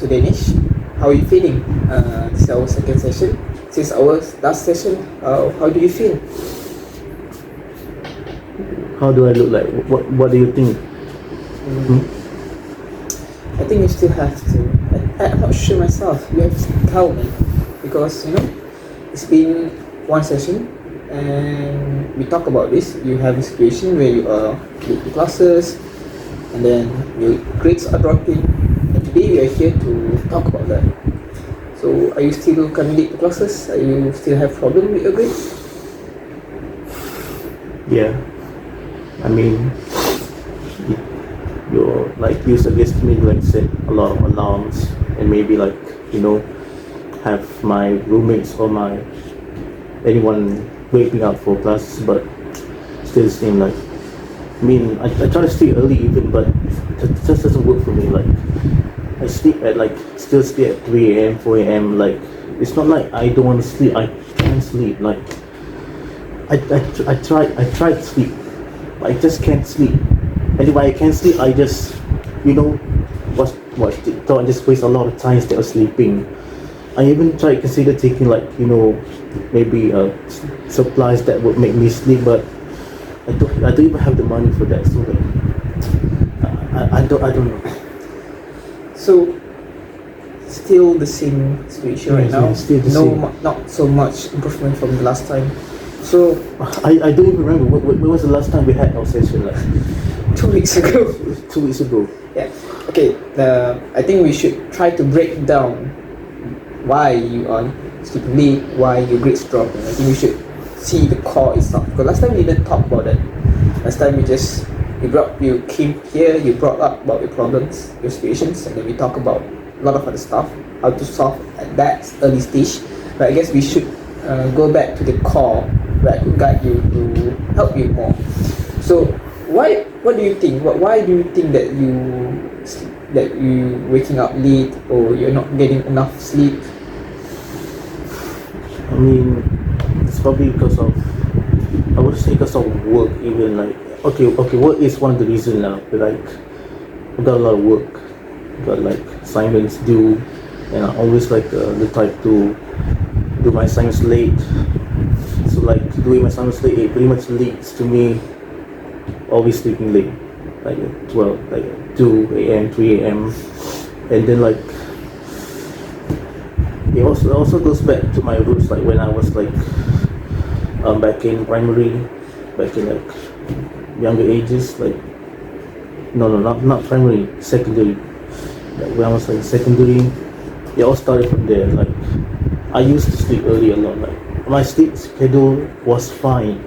to Danish. How are you feeling? This is our second session. Since our last session, how do you feel? How do I look like? What do you think? I think you still have to. I'm not sure myself. You have to tell me because it's been one session and we talk about this. You have a situation where you are late to classes and then your grades are dropping. And today we are here to talk about that. So are you still coming late to classes? Are you still have problem with your grades? Yeah, I mean, you suggest me to set a lot of alarms and maybe have my roommates or anyone waking up for classes, but still seem I try to sleep early even, but it just doesn't work for me. I sleep at still sleep at 3 a.m., 4 a.m. It's not like I don't want to sleep. I can't sleep. I tried to sleep, but I just can't sleep. And if I can't sleep, I just watch TikTok and just waste a lot of time instead of sleeping. I even tried consider taking maybe supplies that would make me sleep, but I don't even have the money for that. So I don't know. So still the same situation right now. Still the same. Not so much improvement from the last time. So I don't even remember when was the last time we had our session. 2 weeks ago. 2 weeks ago. Yeah. Okay. I think we should try to break down why you are sleeping late, why your grades drop. I think we should see the core itself. Because last time we didn't talk about that. Last time you came here, you brought up about your problems, your situations, and then we talk about a lot of other stuff, how to solve at that early stage. But I guess we should go back to the core where I could guide you to help you more. So what do you think? Why do you think that you waking up late or you're not getting enough sleep? I mean, it's probably because of, I would say because of work. Even okay, work is one of the reasons now. I've got a lot of work, got assignments due, and I always the type to do my assignments late. So doing my assignments late, it pretty much leads to me always sleeping late, 12, 2 a.m., 3 a.m. And then it also goes back to my roots, when I was back in primary, back in younger ages, not primary, secondary. When I was secondary, it all started from there. I used to sleep early a lot. My sleep schedule was fine.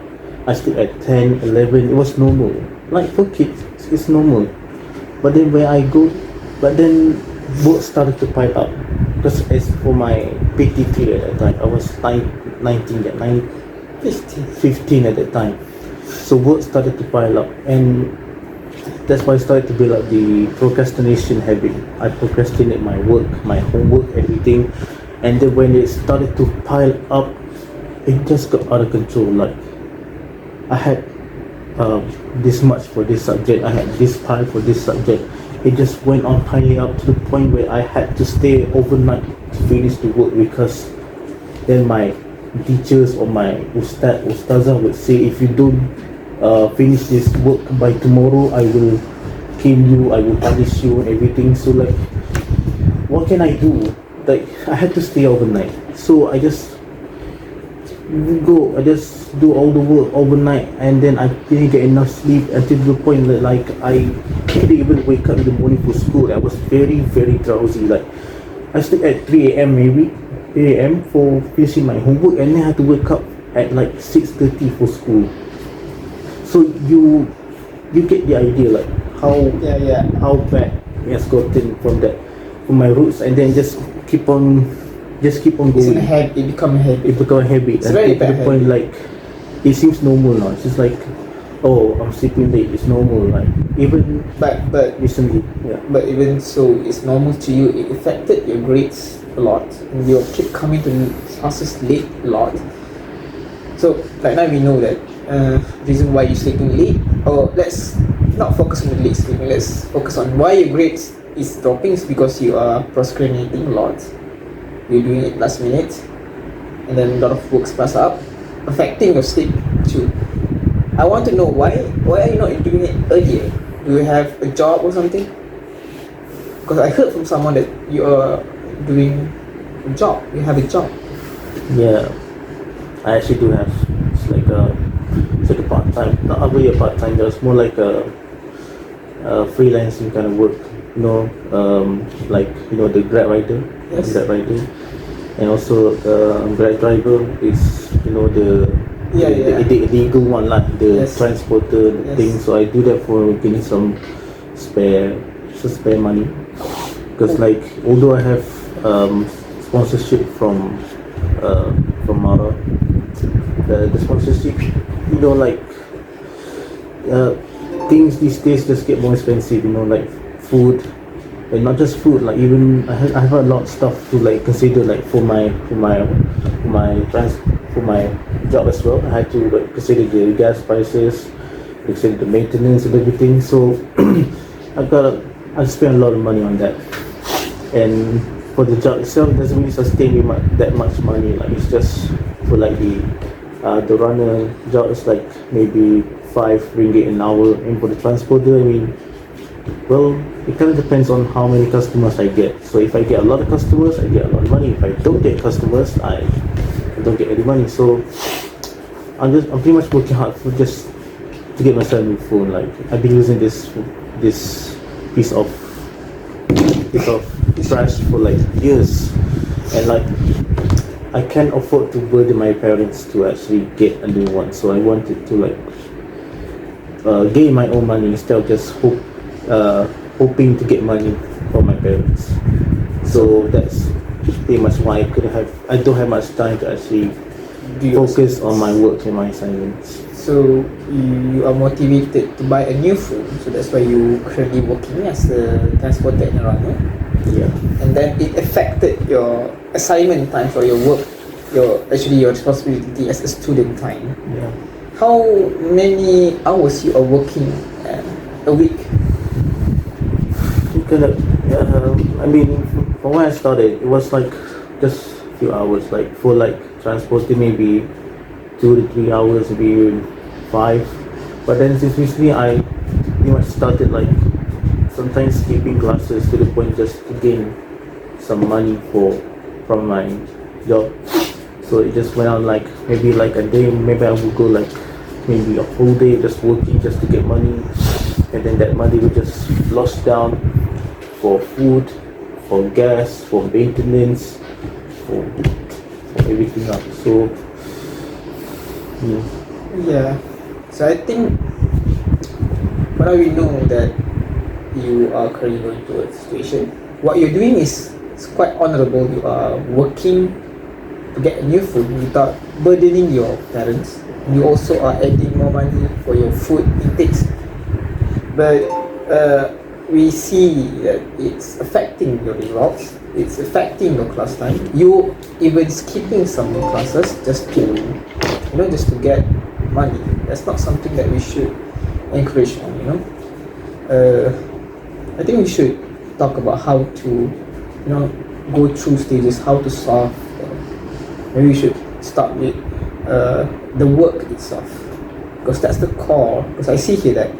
I sleep at 10, 11. It was normal. For kids, it's normal. But then work started to pile up. Because as for my PT3 at that time, I was 15 at that time. So work started to pile up, and that's why I started to build up the procrastination habit. I procrastinate my work, my homework, everything. And then when it started to pile up, it just got out of control. I had this much for this subject, I had this pile for this subject. It just went on piling up to the point where I had to stay overnight to finish the work, because then my teachers or my ustazah would say, if you don't finish this work by tomorrow, I will kill you, I will punish you and everything. So what can I do? I had to stay overnight. So I just do all the work overnight, and then I didn't get enough sleep until the point that I couldn't even wake up in the morning for school. I was very, very drowsy. I sleep at 3 a.m. maybe 3 a.m. for finishing my homework, and then I had to wake up at 6:30 for school. So you get the idea how bad it has gotten from my roots, and then just keep on going. It become a habit. It become a habit. It's very bad. To the point it seems normal now. It's just oh, I'm sleeping late. It's normal. Even but recently, yeah. But even so, it's normal to you. It affected your grades a lot. You keep coming to classes late a lot. So right now we know that reason why you're sleeping late. Or let's not focus on the late sleeping. Let's focus on why your grades is dropping is because you are procrastinating a lot. You're doing it last minute, and then a lot of works pass up, affecting your sleep too. I want to know why are you not doing it earlier? Do you have a job or something? Because I heard from someone that you are doing a job. You have a job. Yeah, I actually do have. It's like a part time, not really a part time. It's more like a freelancing kind of work. Like the Grab rider, Yes. Grab rider, and also Grab driver is the Yeah, the illegal one, like the Yes. transporter Yes. thing. So I do that for getting some spare money, because like although I have sponsorship from Mara, the sponsorship, like things these days just get more expensive, like food, and not just food, like even I have a lot of stuff to like consider, like for my job as well. I had to like consider the gas prices, consider the maintenance and everything. So I spend a lot of money on that, and for the job itself, it doesn't really sustain me that much money. Like it's just for like the runner job is like maybe ringgit an hour, and for the transporter, I mean, well, it kind of depends on how many customers I get. So if I get a lot of customers, I get a lot of money. If I don't get customers, I don't get any money. So I'm pretty much working hard for just to get myself a new phone. Like I've been using this piece of trash for like years, and like I can't afford to burden my parents to actually get a new one. So I wanted to like gain my own money instead of just hoping to get money from my parents. So that's pretty much why I don't have much time to actually focus on my work and my assignments. So you are motivated to buy a new phone. So that's why you currently working as a transporter and a runner. Yeah. And then it affected your assignment times or your work, your responsibility as a student time. Yeah. How many hours you are working a week? I mean, from when I started, it was like just a few hours. Like for like transporting, maybe 2 to 3 hours, maybe even 5. But then since recently, I pretty much started like sometimes skipping classes to the point just to gain some money from my job. So it just went on like maybe like a day, maybe I would go like maybe a whole day just working just to get money, and then that money would just lost down for food, for gas, for maintenance, for everything else. So Yeah. So I think now we know that you are currently going through a situation. What you're doing is quite honorable. You are working to get a new phone without burdening your parents. You also are adding more money for your food intakes. But we see that it's affecting your results. It's affecting your class time. You even skipping some classes just to get money. That's not something that we should encourage on. I think we should talk about how to go through stages, how to solve. Maybe we should start with the work itself, because that's the core. Because I see here that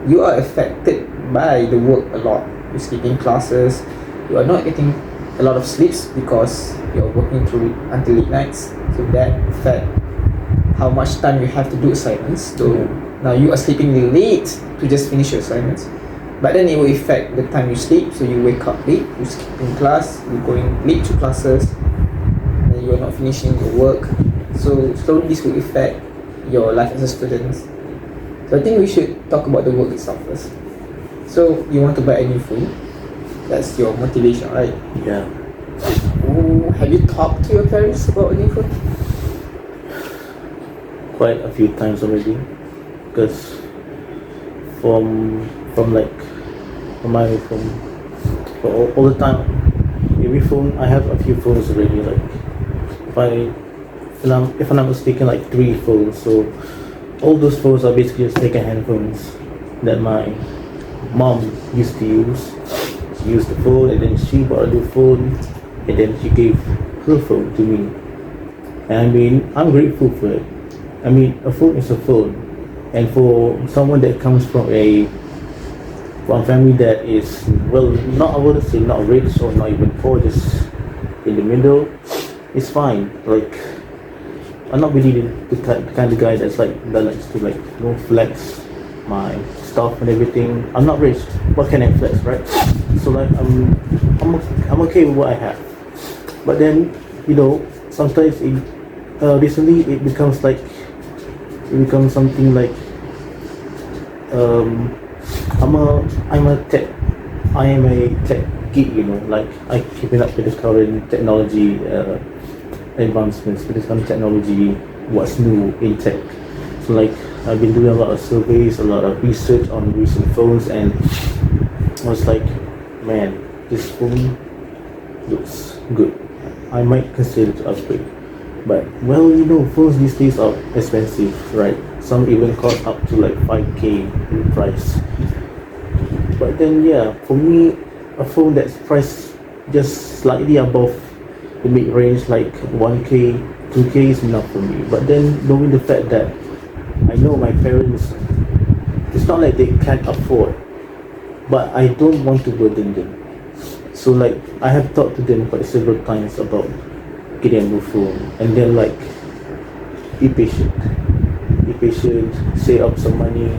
you are affected by the work a lot. You're skipping classes, you are not getting a lot of sleeps because you're working through until late nights. So that affect how much time you have to do assignments. So now you are sleeping late to just finish your assignments, but then it will affect the time you sleep. So you wake up late, you're skipping class, you're going late to classes, and you are not finishing your work. So slowly this will affect your life as a student. So I think we should talk about the work itself first. So you want to buy a new phone? That's your motivation, right? yeah. Have you talked to your parents about a new phone? Quite a few times already, because from all the time, every phone I have a few phones already. Like if I'm not mistaken, like 3 phones. So all those phones are basically just second-hand phones that my mom used to use. She used the phone, and then she bought a new phone, and then she gave her phone to me. And I mean, I'm grateful for it. I mean, a phone is a phone, and for someone that comes from a family that is, well, not, I wouldn't say not rich or not even poor, just in the middle, it's fine. Like, I'm not really the kind of guy that's like that likes to like, flex my stuff and everything. I'm not rich. What can I flex, right? So like, I'm okay with what I have. But then, sometimes recently it becomes something like, I'm a tech I am a tech geek, like I keeping up with the current technology advancements, with the current technology, what's new in tech. So like I've been doing a lot of surveys, a lot of research on recent phones, and I was like, man, this phone looks good. I might consider to upgrade. But well, phones these days are expensive, right? Some even cost up to like 5k in price. But then yeah, for me, a phone that's priced just slightly above the mid-range, like 1k, 2k is enough for me. But then knowing the fact that I know my parents, it's not like they can't afford, but I don't want to burden them. So like I have talked to them quite several times about getting a new phone, and then like be patient, save up some money.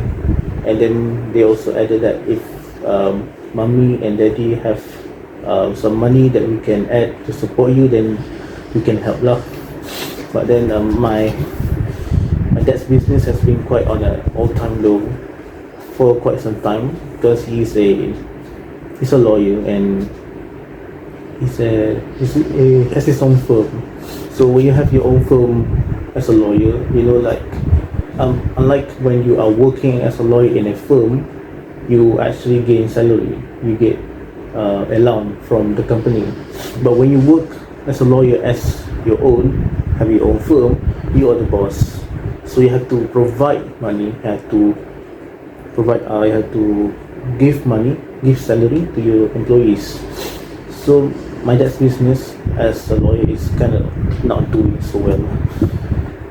And then they also added that if mommy and daddy have some money that we can add to support you, then we can help lah. But then my dad's business has been quite on an all-time low for quite some time, because he's a lawyer, and he has his own firm. So when you have your own firm as a lawyer, like unlike when you are working as a lawyer in a firm, you actually gain salary, you get allowance from the company. But when you work as a lawyer as your own, have your own firm, you are the boss. So you have to provide money, you have to give salary to your employees. So my dad's business as a lawyer is kind of not doing so well.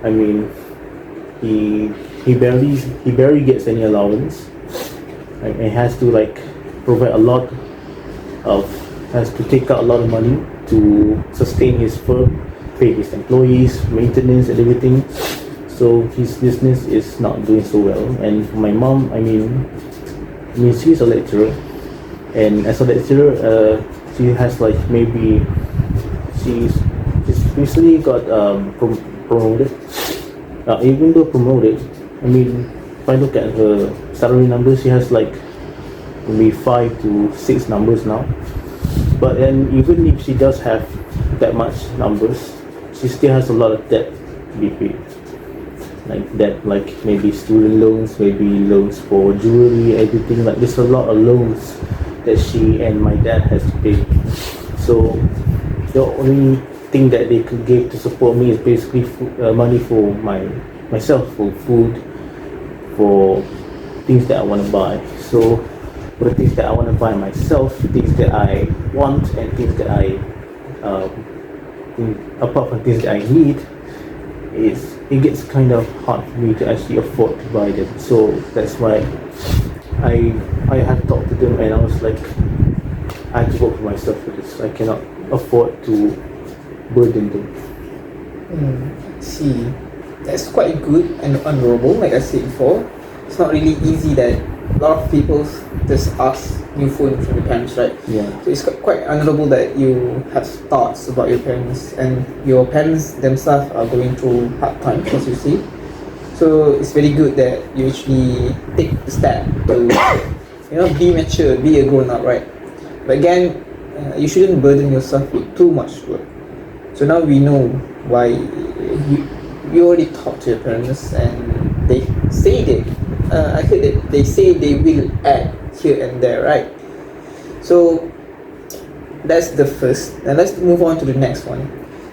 I mean, he barely gets any allowance. He has to like provide has to take out a lot of money to sustain his firm, pay his employees, maintenance and everything. So his business is not doing so well. And for my mom, I mean she's a lecturer, and as a lecturer, she has like maybe she's recently got promoted. Even though promoted, I mean, if I look at her salary numbers, she has like maybe 5 to 6 numbers now. But then even if she does have that much numbers, she still has a lot of debt to be paid. Like maybe student loans, maybe loans for jewelry, everything. Like there's a lot of loans that she and my dad has to pay. So the only thing that they could give to support me is basically money for myself, for food, for things that I want to buy. So for the things that I want to buy myself, things that I want, and things that apart from things that I need, it gets kind of hard for me to actually afford to buy them. So that's why I have talked to them, and I was like, I have to work for myself for this. I cannot afford to burden them. See, that's quite good and honorable. Like I said before, it's not really easy that a lot of people just ask new phone from your parents, right? Yeah. So it's quite honorable that you have thoughts about your parents, and your parents themselves are going through hard times, as you see. So it's very good that you actually take the step to, be mature, be a grown up, right? But again, you shouldn't burden yourself with too much work. So now we know why you already talked to your parents, and they say I heard that they say they will add here and there, right? So that's the first. And let's move on to the next one.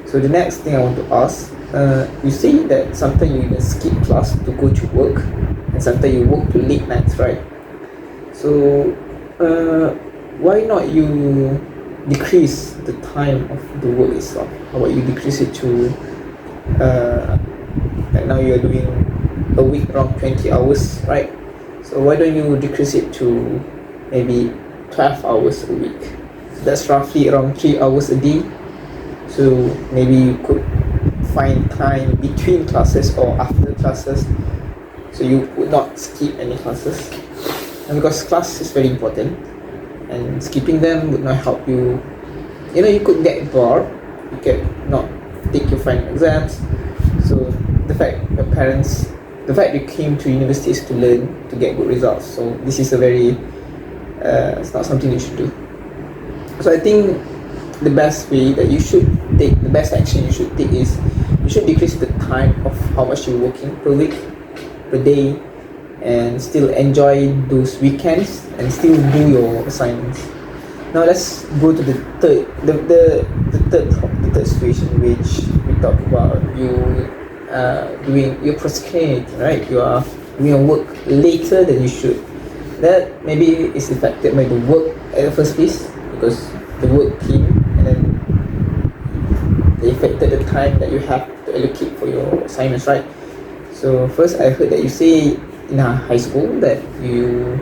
So the next thing I want to ask, you say that sometimes you even skip class to go to work, and sometimes you work to late nights, right? So why not you decrease the time of the work itself? How about you decrease it to like now you're doing a week around 20 hours, right? So why don't you decrease it to maybe 12 hours a week? So that's roughly around 3 hours a day. So maybe you could find time between classes or after classes, so you would not skip any classes. And because class is very important, and skipping them would not help you. You know, you could get bored, you can not take your final exams. So the fact you came to university is to learn, to get good results. So this is a very it's not something you should do. So I think the best action you should take is you should decrease the time of how much you're working per week, per day, and still enjoy those weekends and still do your assignments. Now let's go to the third situation, which we talk about you're procrastinating, right? You are doing your work later than you should. That maybe is affected by the work at the first place, because the work came and then they affected the time that you have to allocate for your assignments, right? So first, I heard that you say in high school that you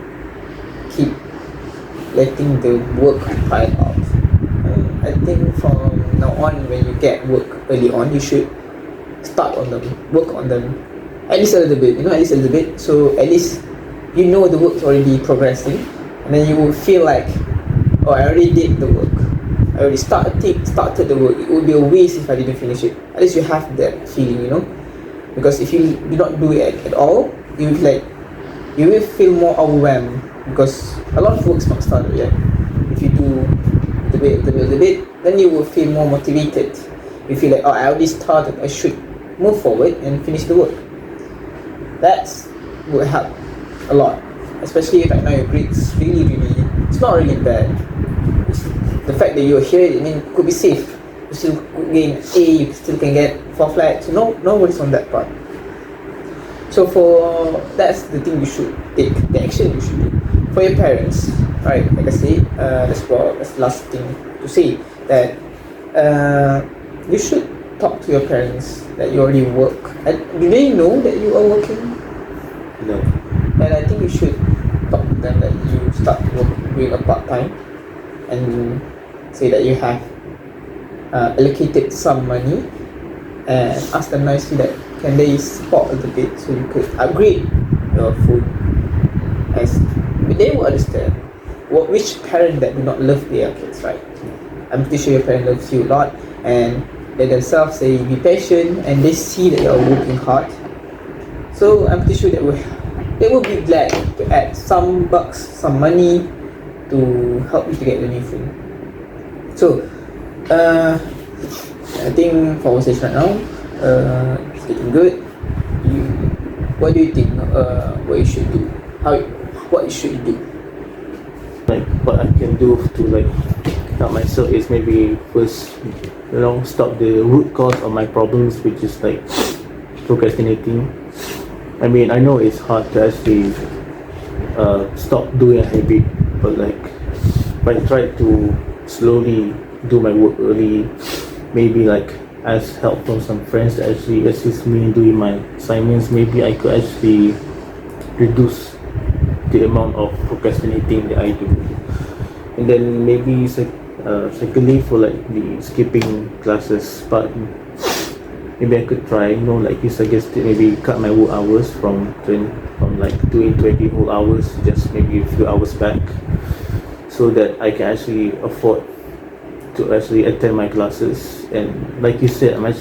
keep letting the work pile up. I think from now on, when you get work early on, you should work on them at least a little bit, so at least you know the work's already progressing, and then you will feel like, oh, I already did the work, I already started the work, it would be a waste if I didn't finish it. At least you have that feeling, because if you do not do it at all, you will feel more overwhelmed, because a lot of work's not started yet. If you do the bit, then you will feel more motivated. You feel like, oh, I already started, I should move forward and finish the work. That would help a lot, especially right now your grades it's not really bad. It's the fact that you're here, it could be safe. You still could gain A, you still can get 4 flat, so no worries on that part. So that's the thing you should take, the action you should do. For your parents, right, like I say, that's the last thing to say, that you should talk to your parents that you already work. And do they know that you are working? No. And I think you should talk to them that you start doing a part-time, and say that you have allocated some money, and ask them nicely that can they support a little bit so you could upgrade your food. As they will understand which parent that do not love their kids, right? I'm pretty sure your parent loves you a lot, and they themselves say be patient, and they see that you're working hard. So I'm pretty sure that they will be glad to add some bucks, some money to help you to get the new phone. So I think for our stage right now, it's getting good. What do you think? What you should do? What should you do? Like what I can do to help myself is maybe first, stop the root cause of my problems, which is procrastinating. I mean, I know it's hard to actually stop doing a habit, but if I try to slowly do my work early, maybe ask help from some friends to actually assist me in doing my assignments, maybe I could actually reduce the amount of procrastinating that I do. And then maybe secondly, for the skipping classes part, maybe I could try, like you suggested, maybe cut my work hours from doing 20 whole hours, just maybe a few hours back, so that I can actually afford to actually attend my classes. And like you said, I'm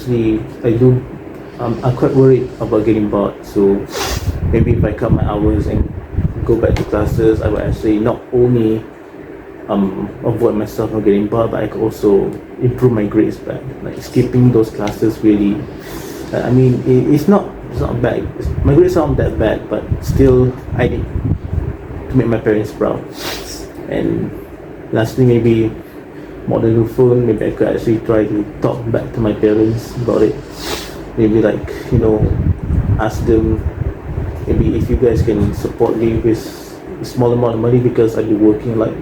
quite worried about getting bored, so maybe if I cut my hours and go back to classes, I will actually not only avoid myself from getting bored, but I could also improve my grades back. Skipping those classes really, it's not bad. My grades aren't that bad, but still I need to make my parents proud. And lastly, maybe more than the phone, maybe I could actually try to talk back to my parents about it. Maybe ask them, maybe if you guys can support me with small amount of money because I've been working, like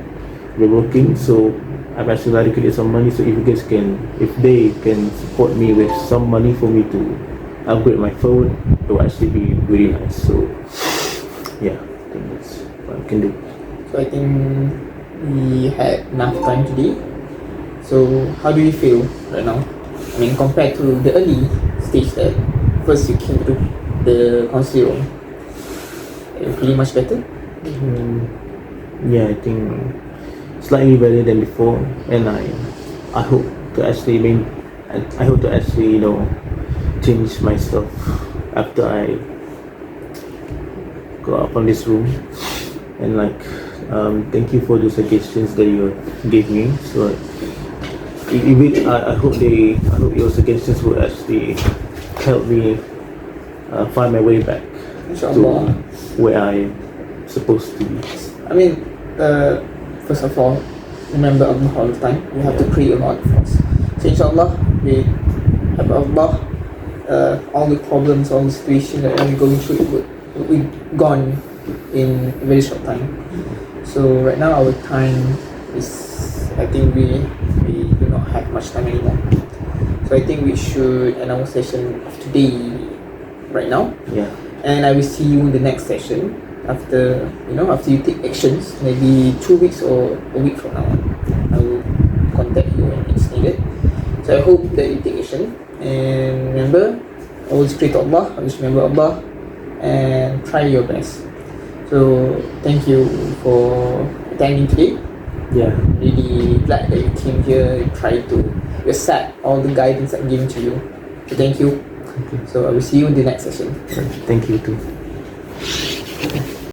we're working, so I've actually allocated some money. So if you guys can, if they can support me with some money for me to upgrade my phone, it will actually be really nice. So yeah, I think that's what I can do. So I think we had enough time today. So how do you feel right now? I mean, compared to the early stage that first you came to the counselling room, are you feeling much better? Yeah, I think slightly better than before, and I hope to actually I hope to actually change my stuff after I go up on this room. And like thank you for the suggestions that you gave me. So I hope your suggestions will actually help me find my way back Inshallah. to where I'm supposed to be. I mean, first of all, remember Allah all the time. You have to pray a lot for us. So inshallah, we have Allah, all the problems, all the situations that we're going through, it will be gone in a very short time. So right now our time is, I think we do not have much time anymore. So I think we should end our session of today right now. Yeah. And I will see you in the next session after you take actions, maybe 2 weeks or a week from now. I will contact you when it's needed. So I hope that you take action, and remember, always pray to Allah, always remember Allah, and try your best. So thank you for attending today. Yeah. Really glad that you came here and tried to accept all the guidance I'm giving to you. So thank you. Okay. So I will see you in the next session. Thank you too.